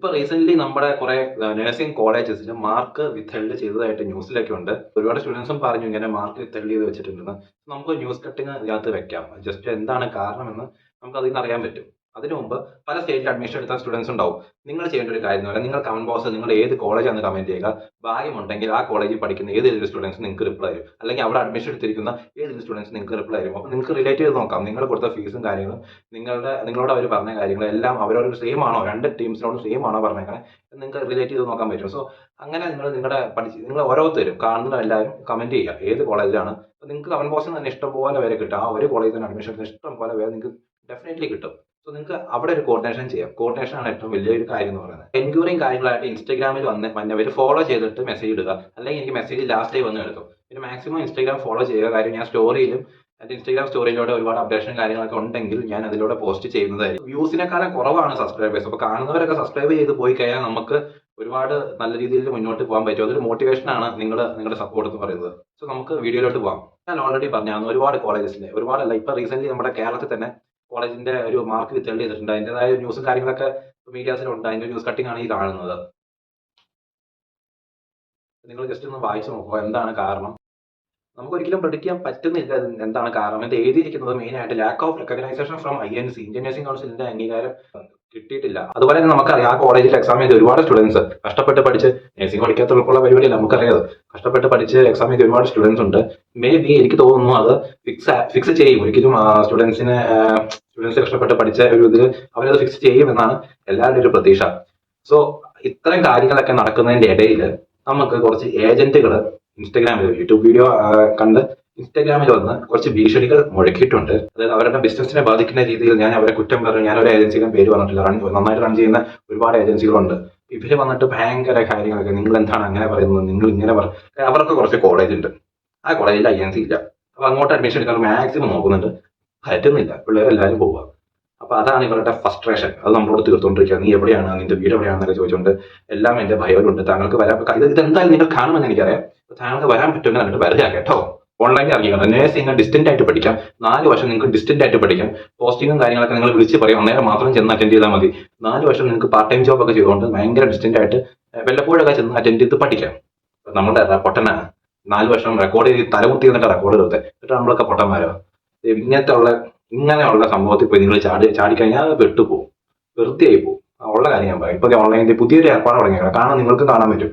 ഇപ്പോൾ റീസെന്റ് നമ്മുടെ കുറെ നഴ്സിംഗ് കോളേജസിൽ മാർക്ക് വിത്ത്ഹെൽഡ് ചെയ്തതായിട്ട് ന്യൂസിലൊക്കെ ഉണ്ട്. ഒരുപാട് സ്റ്റുഡൻസും പറഞ്ഞു ഇങ്ങനെ മാർക്ക് വിത്ത്ഹെൽഡ് ചെയ്ത് വെച്ചിട്ടുണ്ടെന്ന്. നമുക്ക് ന്യൂസ് കട്ടിങ് ഇതിനകത്ത് വെക്കാം. ജസ്റ്റ് എന്താണ് കാരണമെന്ന് നമുക്ക് അതിൽ നിന്ന് അറിയാൻ പറ്റും. അതിനു മുമ്പ് പല സ്റ്റേറ്റിൽ അഡ്മിഷൻ എടുത്ത സ്റ്റുഡൻസ് ഉണ്ടാവും. നിങ്ങൾ ചെയ്യേണ്ട ഒരു കാര്യം എന്ന് പറഞ്ഞാൽ നിങ്ങൾ കമന്റ് ബോക്സിൽ നിങ്ങൾ ഏത് കോളേജാണെന്ന് കമന്റ് ചെയ്യുക. ഭാഗ്യമുണ്ടെങ്കിൽ ആ കോളേജിൽ പഠിക്കുന്ന ഏതെങ്കിലും സ്റ്റുഡൻസ് നിങ്ങൾക്ക് റിപ്ലൈ തരും. അല്ലെങ്കിൽ അവിടെ അഡ്മിഷൻ എടുത്തിരിക്കുന്ന ഏതെങ്കിലും സ്റ്റുഡൻസ് നിങ്ങൾക്ക് റിപ്ലൈ തരും. അപ്പോൾ നിങ്ങൾക്ക് റിലേറ്റ് ചെയ്ത് നോക്കാം. നിങ്ങൾ കൊടുത്ത ഫീസും കാര്യങ്ങളും നിങ്ങളോട് അവർ പറഞ്ഞ കാര്യങ്ങളും എല്ലാം അവരോട് സെയിം ആണോ, രണ്ട് ടീംസിനോട് സെയിം ആണോ പറഞ്ഞേക്കണേ എന്ന് നിങ്ങൾക്ക് റിലേറ്റ് ചെയ്ത് നോക്കാൻ പറ്റും. സോ അങ്ങനെ നിങ്ങൾ ഓരോരുത്തരും കാണുന്ന എല്ലാവരും കമന്റ് ചെയ്യുക ഏത് കോളേജിലാണ്. നിങ്ങൾക്ക് കമന്റ് ബോക്സിൽ തന്നെ ഇഷ്ടം പോലെ പേരെ കിട്ടും. ആ ഒരു കോളേജിൽ തന്നെ അഡ്മിഷൻ എടുക്കുന്ന ഇഷ്ടം പോലെ പേര് നിങ്ങൾക്ക് ഡെഫിനറ്റ്ലി കിട്ടും. സോ നിങ്ങൾക്ക് അവിടെ ഒരു കോർഡിനേഷൻ ചെയ്യാം. കോർഡിനേഷൻ ആണ് ഏറ്റവും വലിയൊരു കാര്യം എന്ന് പറയുന്നത്. എൻക്വയറിയും കാര്യങ്ങളായിട്ട് ഇൻസ്റ്റാഗ്രാമിൽ വന്നവർ ഫോളോ ചെയ്തിട്ട് മെസ്സേജ് ഇടുക. അല്ലെങ്കിൽ എനിക്ക് മെസ്സേജ് ലാസ്റ്റ് ഡേ വന്ന് എടുക്കും. പിന്നെ മാക്സിമം ഇൻസ്റ്റാഗ്രാം ഫോളോ ചെയ്യുക. കാര്യം ഞാൻ സ്റ്റോറിയിലും എൻ്റെ ഇൻസ്റ്റാഗ്രാം സ്റ്റോറിയിലൂടെ ഒരുപാട് അപ്ഡേഷൻ കാര്യങ്ങളൊക്കെ ഉണ്ടെങ്കിൽ ഞാൻ അതിലൂടെ പോസ്റ്റ് ചെയ്യുന്നതായിരിക്കും. വ്യൂസിനെക്കാളും കുറവാണ് സബ്സ്ക്രൈബേഴ്സ്. അപ്പോൾ കാണുന്നവരൊക്കെ സബ്സ്ക്രൈബ് ചെയ്ത് പോയി കഴിഞ്ഞാൽ നമുക്ക് ഒരുപാട് നല്ല രീതിയിൽ മുന്നോട്ട് പോകാൻ പറ്റും. അതൊരു മോട്ടിവേഷനാണ് നിങ്ങളുടെ സപ്പോർട്ട് എന്ന് പറയുന്നത്. സോ നമുക്ക് വീഡിയോയിലോട്ട് പോകാം. ഞാൻ ഓൾറെഡി പറഞ്ഞാണ് ഒരുപാട് കോളേജസിലെ ഒരുപാടല്ല, ഇപ്പൊ റീസെന്റ് നമ്മുടെ കേരളത്തിൽ തന്നെ കോളേജിന്റെ ഒരു മാർക്ക് വിത്ത്ഹെൽഡ് ചെയ്തിട്ടുണ്ട്. അതിൻ്റെതായ ന്യൂസും കാര്യങ്ങളൊക്കെ മീഡിയാസിലുണ്ട്. അതിന്റെ ന്യൂസ് കട്ടിംഗ് ആണ് ഈ കാണുന്നത്. നിങ്ങൾ ജസ്റ്റ് ഒന്ന് വായിച്ചു നോക്കുക എന്താണ് കാരണം. നമുക്ക് ഒരിക്കലും പ്രെഡിക്റ്റ് ചെയ്യാൻ പറ്റുന്നില്ല എന്താണ് കാരണം. ഇത് എഴുതിയിരിക്കുന്നത് മെയിൻ ആയിട്ട് lack of recognition from INC, Indian nursing കൗൺസിലിന്റെ അംഗീകാരം കിട്ടിയിട്ടില്ല. അതുപോലെ തന്നെ നമുക്കറിയാം ആ കോളേജിൽ എക്സാം ചെയ്ത് ഒരുപാട് സ്റ്റുഡൻസ് കഷ്ടപ്പെട്ട് പഠിച്ച് നഴ്സിംഗ് പഠിക്കാത്തവർക്കുള്ള പരിപാടിയല്ല നമുക്കറിയാം. കഷ്ടപ്പെട്ട് പഠിച്ച് എക്സാം ചെയ്ത് ഒരുപാട് സ്റ്റുഡൻസ് ഉണ്ട്. മേ ബി എനിക്ക് തോന്നുന്നു അത് ഫിക്സ് ചെയ്യും. ഒരിക്കലും സ്റ്റുഡൻസ് കഷ്ടപ്പെട്ട് പഠിച്ച ഒരു ഇതിൽ അവരത് ഫിക്സ് ചെയ്യും എന്നാണ് എല്ലാവരുടെയും ഒരു പ്രതീക്ഷ. സോ ഇത്തരം കാര്യങ്ങളൊക്കെ നടക്കുന്നതിന്റെ ഇടയിൽ നമുക്ക് കുറച്ച് ഏജന്റുകൾ ഇൻസ്റ്റാഗ്രാമിൽ യൂട്യൂബ് വീഡിയോ കണ്ട് ഇൻസ്റ്റാഗ്രാമിൽ വന്ന് കുറച്ച് ഭീഷണികൾ മുഴക്കിയിട്ടുണ്ട്. അതായത് അവരുടെ ബിസിനസിനെ ബാധിക്കുന്ന രീതിയിൽ ഞാൻ അവരെ കുറ്റം പറഞ്ഞു. ഞാനൊരു ഏജൻസിയുടെ പേര് പറഞ്ഞിട്ടില്ല. നന്നായിട്ട് റൺ ചെയ്യുന്ന ഒരുപാട് ഏജൻസികളുണ്ട്. ഇവര് വന്നിട്ട് ഭയങ്കര കാര്യങ്ങളൊക്കെ നിങ്ങൾ എന്താണ് അങ്ങനെ പറയുന്നത്, നിങ്ങൾ ഇങ്ങനെ അവർക്ക് കുറച്ച് കോളേജ് ഉണ്ട്. ആ കോളേജിൽ INC ഇല്ല. അപ്പൊ അങ്ങോട്ട് അഡ്മിഷൻ എടുക്കാൻ മാക്സിമം നോക്കുന്നുണ്ട്. പറ്റുന്നില്ല. പിള്ളേരെല്ലാവരും പോവുക. അപ്പൊ അതാണ് ഇവരുടെ ഫ്രസ്ട്രേഷൻ. അത് നമ്മളോട് തീർത്തുകൊണ്ടിരിക്കുക. നീ എവിടെയാണ്, നിന്റെ വീട് എവിടെയാണെന്നൊക്കെ ചോദിച്ചുകൊണ്ട് എല്ലാം എന്റെ ഭയമുണ്ട്. താങ്കൾക്ക് വരാൻ ഇതെന്തായാലും നിങ്ങൾ കാണുമെന്ന് എനിക്കറിയാം. താങ്കൾക്ക് വരാൻ പറ്റുമെന്ന് കണ്ടിട്ട് വരിക കേട്ടോ. ഓൺലൈനിൽ ഇറങ്ങിക്കണം. നേഴ്സിംഗ് ഡിസ്റ്റന്റ് ആയിട്ട് പഠിക്കാം. 4 വർഷം നിങ്ങൾക്ക് ഡിസ്റ്റന്റ് ആയിട്ട് പഠിക്കാം. പോസ്റ്റിങ്ങും കാര്യങ്ങളൊക്കെ നിങ്ങൾ വിളിച്ച് പറയും. അന്നേരം മാത്രം ചെന്ന് അറ്റൻഡ് ചെയ്താൽ മതി. 4 വർഷം നിങ്ങൾക്ക് പാർട്ട് ടൈം ജോബ് ഒക്കെ ചെയ്തുകൊണ്ട് ഭയങ്കര ഡിസ്റ്റന്റ് ആയിട്ട് വല്ലപ്പോഴൊക്കെ ചെന്ന് അറ്റൻഡ് ചെയ്ത് പഠിക്കാം. നമ്മുടെ പൊട്ടനാണ് 4 വർഷം റെക്കോർഡ് ചെയ്ത് തലമുത്തി എന്നിട്ട് റെക്കോർഡ് ചെയ്തത്. എന്നിട്ട് നമ്മളൊക്കെ പൊട്ടന്മാരോ. ഇങ്ങനെയുള്ള സംഭവത്തിൽ പോയി നിങ്ങൾ ചാടിക്കഴിഞ്ഞാൽ അത് പെട്ടുപോകും, വെറുതെ ആയി പോകും. ഉള്ള കാര്യം ഞാൻ പറയാം. ഇപ്പൊ ഓൺലൈനിൽ പുതിയൊരു ഏർപ്പാട് തുടങ്ങിയാണ്. കാരണം നിങ്ങൾക്ക് കാണാൻ പറ്റും.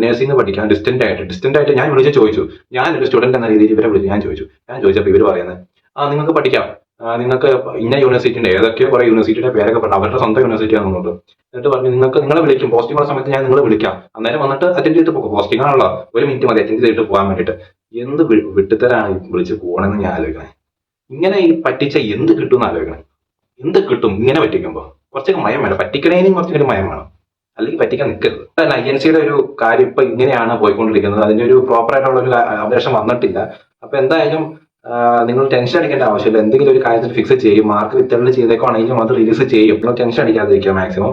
നഴ്സിംഗ് പഠിക്കാൻ ഡിസ്റ്റന്റ് ആയിട്ട് ഞാൻ വിളിച്ച് ചോദിച്ചു. ഞാനൊരു സ്റ്റുഡന്റ് എന്ന രീതിയിൽ ഇവരെ വിളിച്ച് ഞാൻ ചോദിച്ചപ്പോൾ ഇവർ പറയുന്നത് നിങ്ങൾക്ക് പഠിക്കാം, നിങ്ങൾക്ക് ഇന്ന യൂണിവേഴ്സിറ്റിയുടെ ഏതൊക്കെയോ കുറെ യൂണിവേഴ്സിറ്റിയുടെ പേരൊക്കെ പറഞ്ഞു. അവരുടെ സ്വന്തം യൂണിവേഴ്സിറ്റി ആണെന്നുണ്ട്. എന്നിട്ട് പറഞ്ഞു നിങ്ങളെ വിളിക്കും, പോസ്റ്റിംഗ് ഉള്ള സമയത്ത് ഞാൻ നിങ്ങളെ വിളിക്കാം, അന്നേരം വന്നിട്ട് അറ്റൻഡ് ചെയ്ത് പോകും. പോസ്റ്റിംഗ് ആണല്ലോ, 1 മിനിറ്റ് മതി അറ്റൻഡ് ചെയ്തിട്ട് പോകാൻ വേണ്ടിയിട്ട്. എന്ത് വിട്ടുതരാണ് വിളിച്ച് പോകണമെന്ന് ഞാൻ ആലോചിക്കണേ. ഇങ്ങനെ ഈ പറ്റിച്ച എന്ത് കിട്ടും എന്ന് ആലോചിക്കണം. എന്ത് കിട്ടും ഇങ്ങനെ പറ്റിക്കുമ്പോൾ? കുറച്ചൊക്കെ മയം വേണം. പറ്റിക്കണേനും കുറച്ചൊരു മയം വേണം, അല്ലെങ്കിൽ പറ്റിക്കാൻ നിൽക്കരുത്. INCയുടെ ഒരു കാര്യം ഇപ്പൊ ഇങ്ങനെയാണ് പോയിക്കൊണ്ടിരിക്കുന്നത്. അതിന്റെ ഒരു പ്രോപ്പർ ആയിട്ടുള്ള ഒരു അപ്ഡേഷൻ വന്നിട്ടില്ല. അപ്പൊ എന്തായാലും നിങ്ങൾ ടെൻഷൻ അടിക്കേണ്ട ആവശ്യമില്ല. എന്തെങ്കിലും ഒരു കാര്യത്തിൽ ഫിക്സ് ചെയ്യും. മാർക്ക് വിത്ത്ഹെൽഡ് ചെയ്തേക്കാണെങ്കിലും അത് റിലീസ് ചെയ്യും. നിങ്ങൾ ടെൻഷൻ അടിക്കാതിരിക്കുക മാക്സിമം.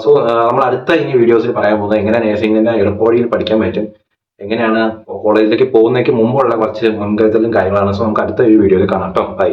സോ നമ്മൾ അടുത്ത ഇനി വീഡിയോസിൽ പറയാൻ പോകുന്നത് എങ്ങനെ നഴ്സിംഗിന്റെ എളുപ്പവഴിയിൽ പഠിക്കാൻ പറ്റും, എങ്ങനെയാണ് കോളേജിലേക്ക് പോകുന്നതിന് മുമ്പുള്ള കുറച്ച് മുൻകരുതലും കാര്യങ്ങളാണ്. സോ നമുക്ക് അടുത്ത ഒരു വീഡിയോയിൽ കാണാം കേട്ടോ. ബൈ.